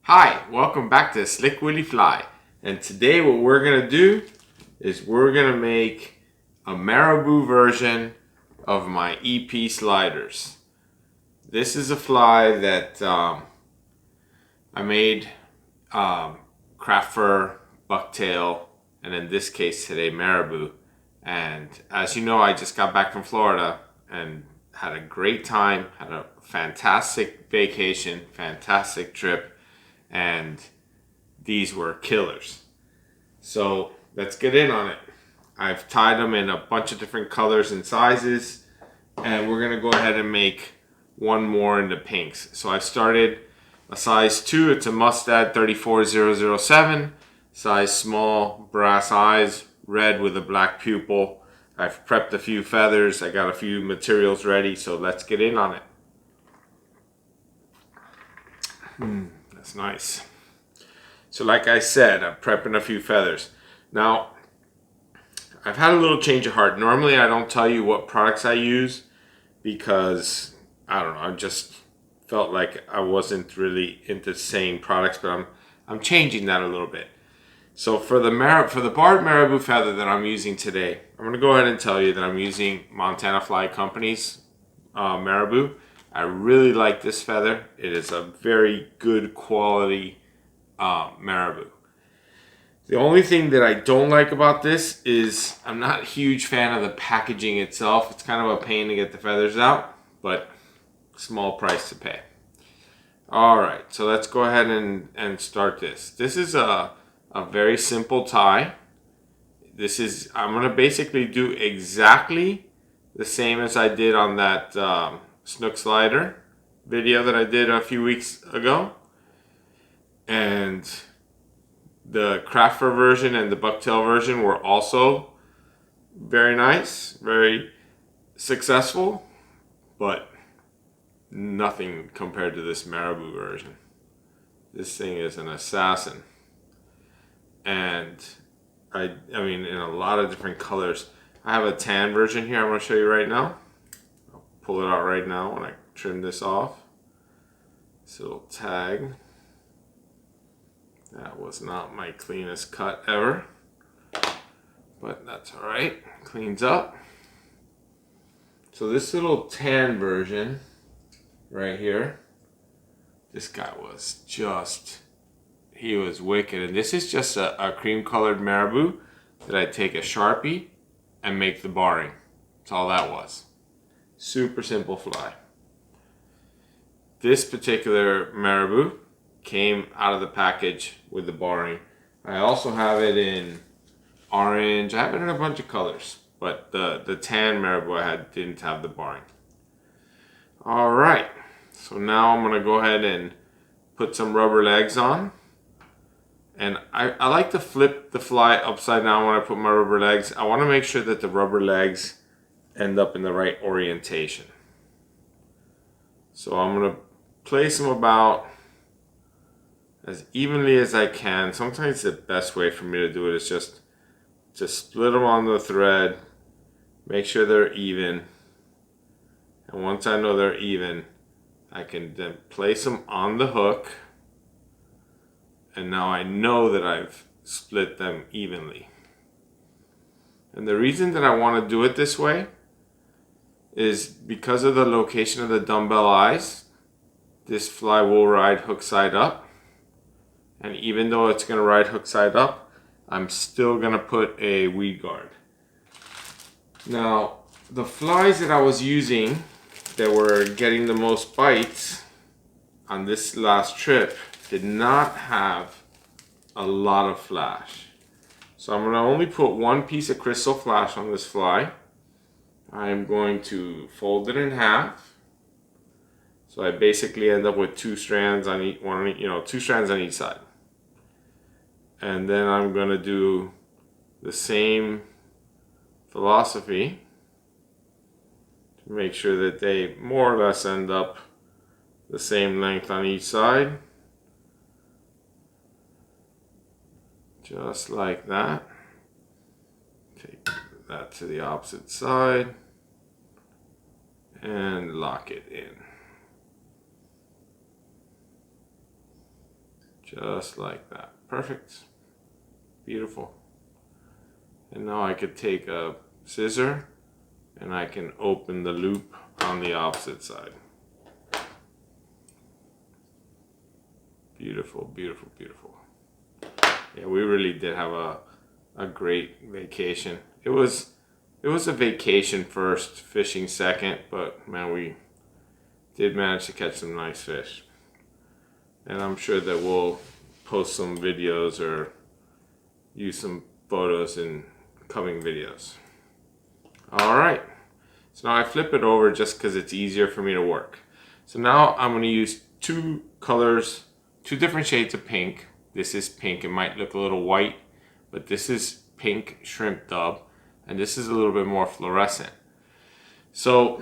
Hi, welcome back to Slick Willy Fly. And today what we're going to do is we're going to make a marabou version of my EP sliders. This is a fly that I made craft fur, bucktail, and in this case today marabou. And as you know, I just got back from Florida and had a great time, had a fantastic vacation, fantastic trip. And these were killers. So let's get in on it. I've tied them in a bunch of different colors and sizes, and we're gonna go ahead and make one more in the pinks. So I've started a size 2, it's a Mustad 34007, size small, brass eyes, red with a black pupil. I've prepped a few feathers, I got a few materials ready, so let's get in on it. That's nice. So like I said, I'm prepping a few feathers. Now, I've had a little change of heart. Normally I don't tell you what products I use because, I don't know, I just felt like I wasn't really into saying products, but I'm changing that a little bit. So for the barred marabou feather that I'm using today, I'm going to go ahead and tell you that I'm using Montana Fly Company's marabou. I really like this feather. It is a very good quality marabou. The only thing that I don't like about this is I'm not a huge fan of the packaging itself. It's kind of a pain to get the feathers out, but small price to pay. Alright, so let's go ahead and start this. This is a very simple tie. I'm going to basically do exactly the same as I did on that Snook Slidder video that I did a few weeks ago, and the craft fur version and the bucktail version were also very nice, very successful, but nothing compared to this marabou version. This thing is an assassin, and I mean in a lot of different colors. I have a tan version here I'm going to show you right now. Pull it out right now when I trim this off. This little tag. That was not my cleanest cut ever, but that's alright. Cleans up. So this little tan version right here, this guy was he was wicked. And this is just a cream colored marabou that I take a Sharpie and make the barring. That's all that was. Super simple fly. This particular marabou came out of the package with the barring. I also have it in orange. I have it in a bunch of colors, but the tan marabou I had didn't have the barring. Alright, so now I'm going to go ahead and put some rubber legs on. And I like to flip the fly upside down when I put my rubber legs. I want to make sure that the rubber legs end up in the right orientation. So I'm going to place them about as evenly as I can. Sometimes the best way for me to do it is just to split them on the thread, make sure they're even, and once I know they're even, I can then place them on the hook, and now I know that I've split them evenly. And the reason that I want to do it this way is because of the location of the dumbbell eyes. This fly will ride hook side up, and even though it's going to ride hook side up, I'm still going to put a weed guard. Now, the flies that I was using that were getting the most bites on this last trip did not have a lot of flash. So I'm going to only put one piece of Krystal Flash on this fly. I'm going to fold it in half. So I basically end up with two strands on each one, two strands on each side. And then I'm going to do the same philosophy to make sure that they more or less end up the same length on each side. Just like that. Take that to the opposite side and lock it in. Just like that. Perfect. Beautiful. And now I could take a scissor and I can open the loop on the opposite side. Beautiful, beautiful, beautiful. Yeah, we really did have a great vacation. It was a vacation first, fishing second, but man, we did manage to catch some nice fish. And I'm sure that we'll post some videos or use some photos in coming videos. All right, so now I flip it over just because it's easier for me to work. So now I'm going to use two colors, two different shades of pink. This is pink. It might look a little white, but this is pink shrimp dub, and this is a little bit more fluorescent. So,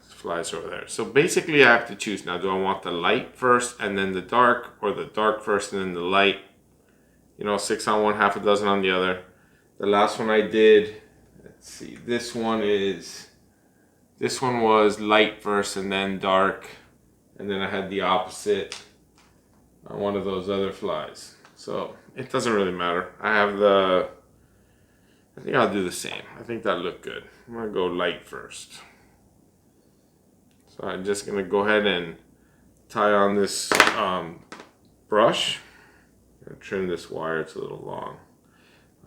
flies over there. So basically I have to choose now. Do I want the light first and then the dark, or the dark first and then the light? You know, 6 on one, half a dozen on the other. The last one I did, let's see, this one was light first and then dark, and then I had the opposite on one of those other flies. So it doesn't really matter. I think I'll do the same. I think that looked good. I'm gonna go light first. So I'm just gonna go ahead and tie on this brush. I'm gonna trim this wire, it's a little long.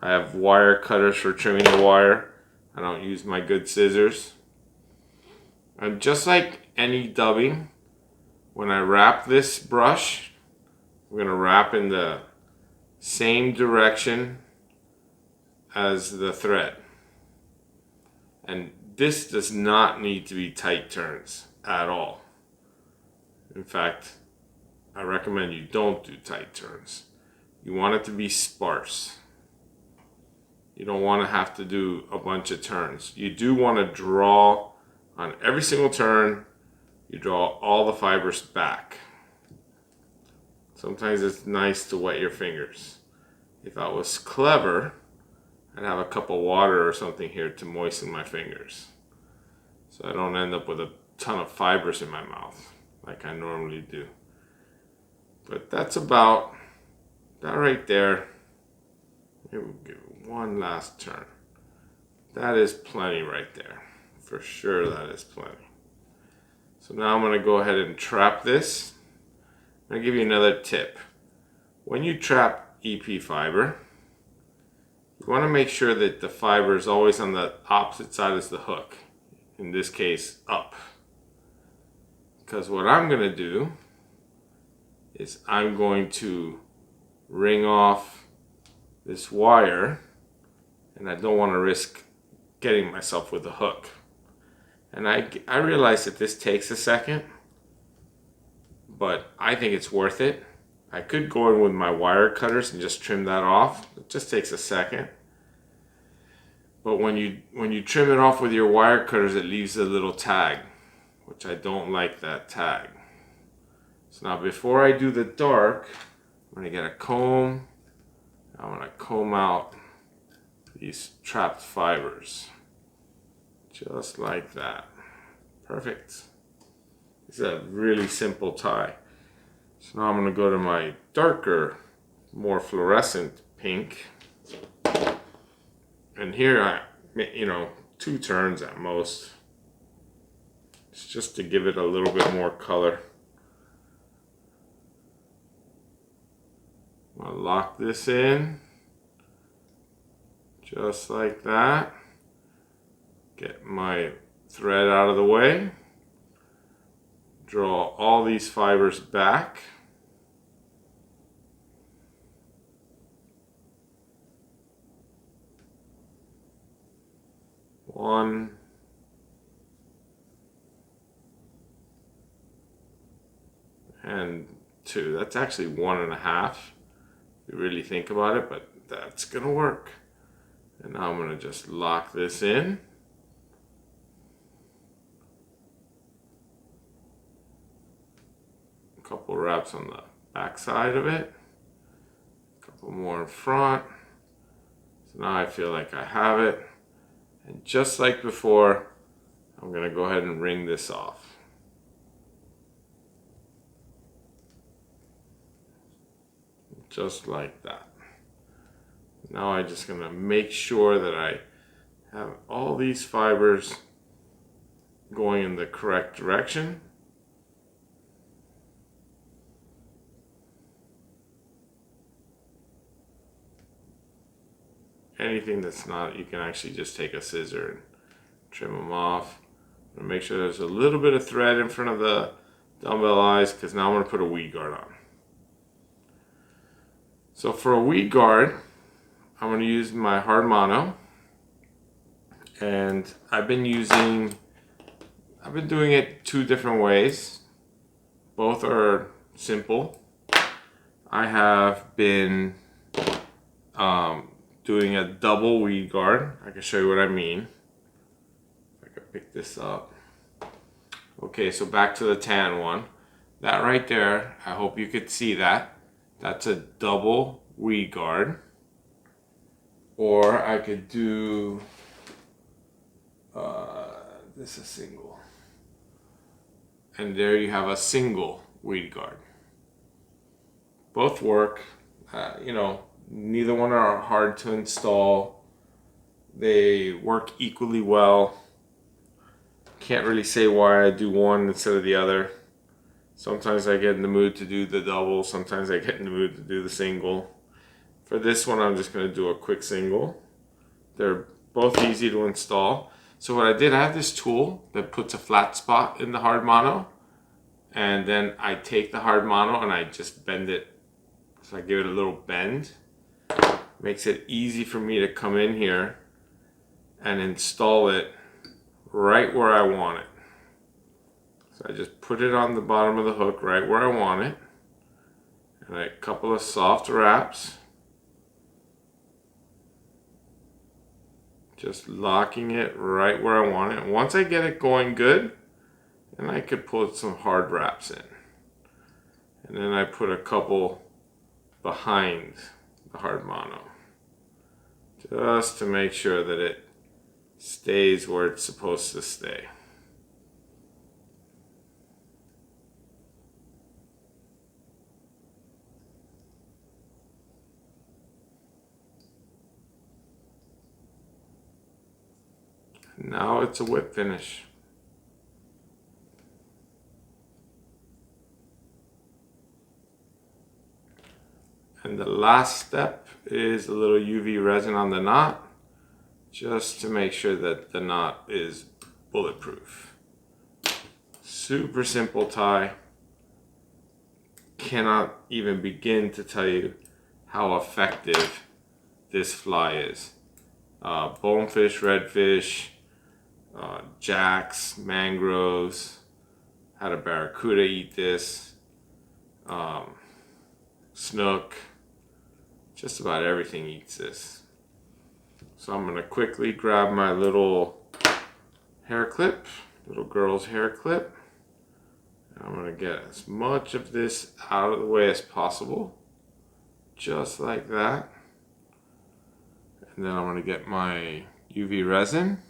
I have wire cutters for trimming the wire. I don't use my good scissors. And just like any dubbing, when I wrap this brush, I'm gonna wrap in the same direction as the thread. And this does not need to be tight turns at all. In fact, I recommend you don't do tight turns. You want it to be sparse. You don't want to have to do a bunch of turns. You do want to draw on every single turn. You draw all the fibers back. Sometimes it's nice to wet your fingers. If I was clever, I'd have a cup of water or something here to moisten my fingers, so I don't end up with a ton of fibers in my mouth like I normally do. But that's about that right there. Maybe we'll give it one last turn. That is plenty right there. For sure that is plenty. So now I'm going to go ahead and trap this. I'm going to give you another tip. When you trap EP fiber, you want to make sure that the fiber is always on the opposite side as the hook. In this case, up. Because what I'm going to do is I'm going to wring off this wire, and I don't want to risk getting myself with the hook. And I realize that this takes a second, but I think it's worth it. I could go in with my wire cutters and just trim that off. It just takes a second. But when you trim it off with your wire cutters, it leaves a little tag, which I don't like that tag. So now before I do the dark, I'm gonna get a comb. I'm gonna comb out these trapped fibers. Just like that. Perfect. This is a really simple tie. So now I'm going to go to my darker, more fluorescent pink. And here 2 turns at most. It's just to give it a little bit more color. I'll lock this in. Just like that. Get my thread out of the way. Draw all these fibers back. One. And 2. That's actually 1.5. If you really think about it, but that's gonna work. And now I'm gonna just lock this in. A couple wraps on the back side of it. A couple more in front. So now I feel like I have it. And just like before, I'm gonna go ahead and wring this off. just like that. Now I'm just gonna make sure that I have all these fibers going in the correct direction. Anything that's not, you can actually just take a scissor and trim them off. And make sure there's a little bit of thread in front of the dumbbell eyes, because now I'm going to put a weed guard on. So for a weed guard, I'm going to use my hard mono, and I've been doing it two different ways. Both are simple. I have been doing a double weed guard. I can show you what I mean. If I can pick this up. Okay, so back to the tan one. That right there, I hope you could see that. That's a double weed guard. Or I could do this is a single. And there you have a single weed guard. Both work. You know, neither one are hard to install. They work equally well. Can't really say why I do one instead of the other. Sometimes I get in the mood to do the double. Sometimes I get in the mood to do the single. For this one, I'm just going to do a quick single. They're both easy to install. So what I did, I have this tool that puts a flat spot in the hard mono. And then I take the hard mono and I just bend it. So I give it a little bend. Makes it easy for me to come in here and install it right where I want it. So I just put it on the bottom of the hook right where I want it. And a couple of soft wraps. Just locking it right where I want it. And once I get it going good, then I could put some hard wraps in. And then I put a couple behind the hard mono. Just to make sure that it stays where it's supposed to stay. Now it's a whip finish. And the last step is a little UV resin on the knot, just to make sure that the knot is bulletproof. Super simple tie. Cannot even begin to tell you how effective this fly is. Bonefish, redfish, jacks, mangroves, had a barracuda eat this, snook, just about everything eats this. So I'm going to quickly grab my little hair clip, little girl's hair clip. I'm going to get as much of this out of the way as possible, just like that. And then I'm going to get my UV resin.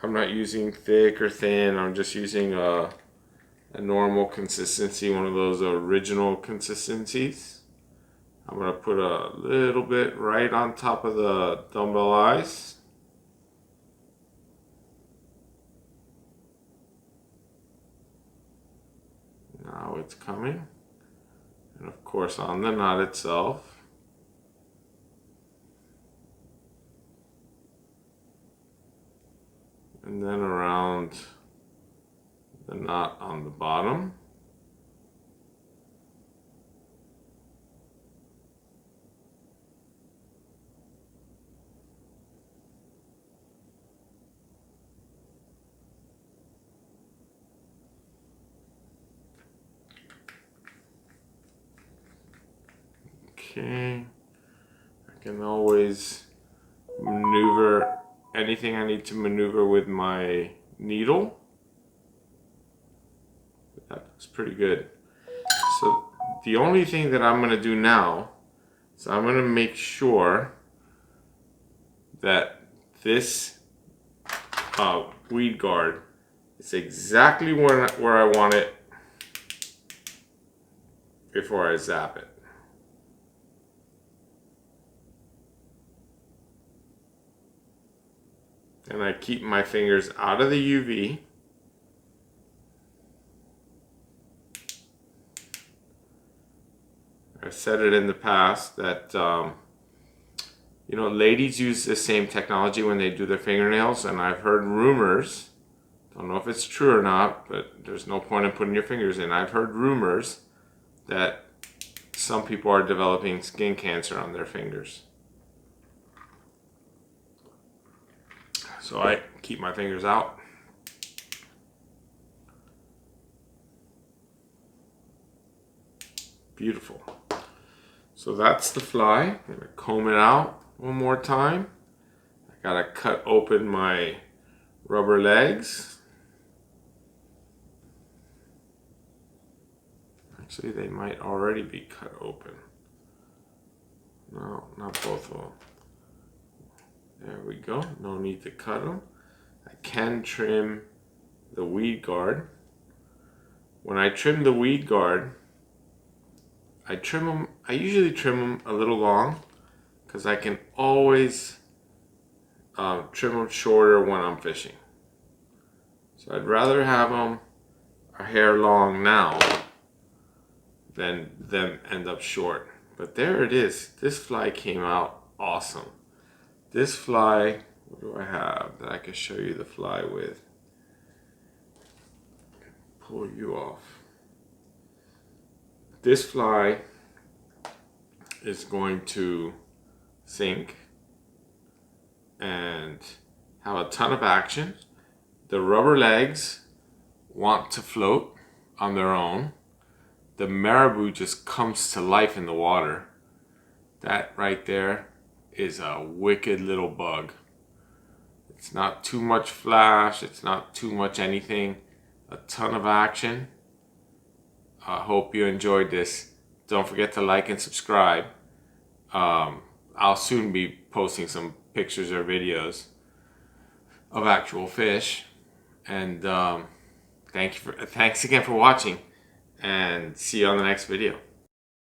I'm not using thick or thin, I'm just using a normal consistency, one of those original consistencies. I'm going to put a little bit right on top of the dumbbell eyes. Now it's coming. And of course on the knot itself. And then around the knot on the bottom. Okay, I can always maneuver anything I need to maneuver with my needle. That looks pretty good. So the only thing that I'm going to do now is I'm going to make sure that this weed guard is exactly where I want it before I zap it. And I keep my fingers out of the UV. I've said it in the past that, you know, ladies use the same technology when they do their fingernails, and I've heard rumors, don't know if it's true or not, but there's no point in putting your fingers in. I've heard rumors that some people are developing skin cancer on their fingers. So I keep my fingers out. Beautiful. So that's the fly. I'm gonna comb it out one more time. I gotta cut open my rubber legs. Actually, they might already be cut open. No, not both of them. There we go. No need to cut them. I can trim the weed guard. When I trim the weed guard, I usually trim them a little long because I can always trim them shorter when I'm fishing. So I'd rather have them a hair long now than them end up short. But there it is. This fly came out awesome. This fly, what do I have that I can show you the fly with? Pull you off. This fly is going to sink and have a ton of action. The rubber legs want to float on their own. The marabou just comes to life in the water. That right there is a wicked little bug. It's not too much flash, it's not too much anything. A ton of action. I hope you enjoyed this. Don't forget to like and subscribe. I'll soon be posting some pictures or videos of actual fish. And thanks again for watching, and see you on the next video.